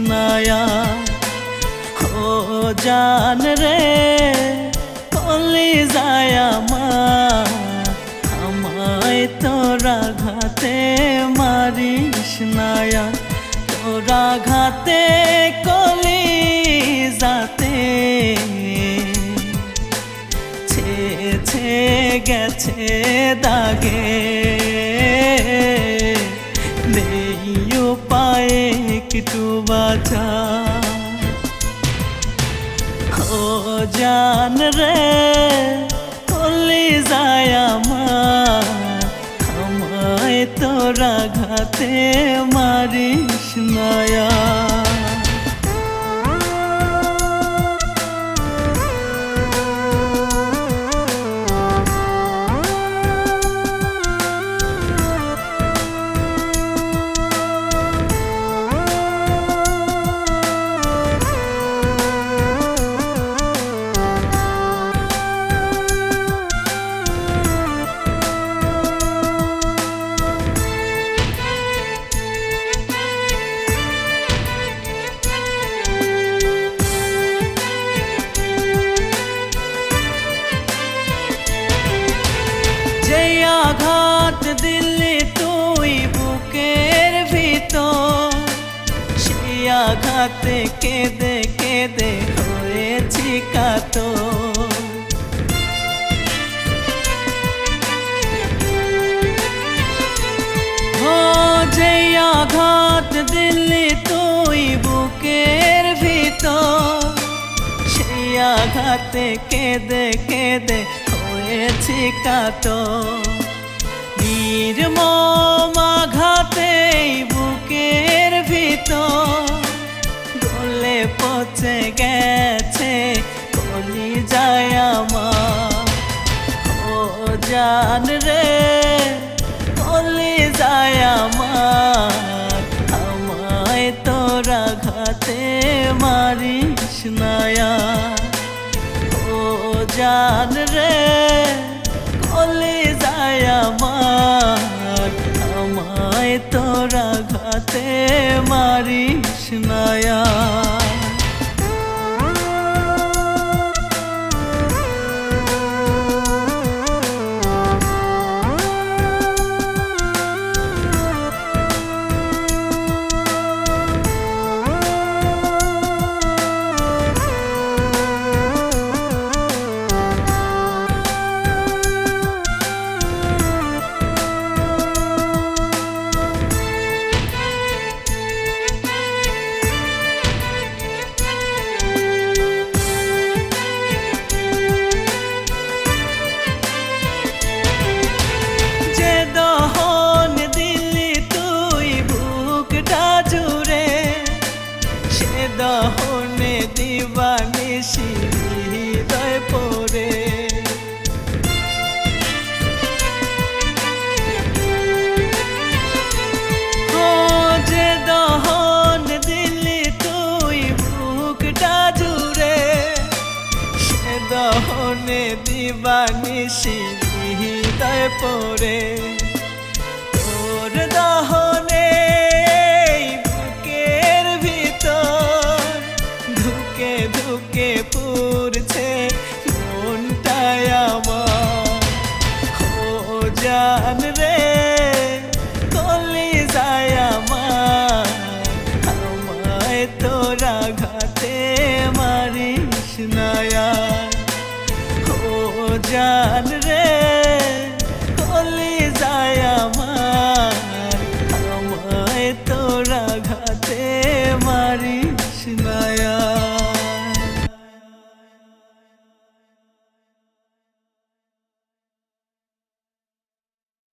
নয়া ও জান রে কলি যায় আমায় তোরা ঘাতে মারিস নয়া তোরা ঘাতে কলি যাতে ছে গেছে দাগে নেই উপায় একটু বাঁচা ও জান রে কলি যায় আমায় তোরা ঘাতে মারিস নয়া আঘাত দিলি তুই বুকের ভিতর সেই আঘাতে কেঁদে কেঁদে হয়েছি কাতর ও যে আঘাত দিলি তুই বুকের ভিতর সেই আঘাতে কেঁদে কেঁদে হয়েছি কাতর নির্মম আঘাতে বুকের ভিতর গলে পচে গেছে কলি যায় আমার ও জান রে কলি যায় আমার আমায় তোরা ঘাতে মারিস নয়া ও জান রে কলি যায় আমার আমায় তোরা ঘাতে মারিস নয়া দহনে দিবানিশি হৃদয় পড়ে ও যে দহন দিলি তুই বুকটা জুড়ে সে দহনে দিবানিশি হৃদয় পড়ে তোর দহনে ধুকে পুরছে মনটায় আমার ও জান রে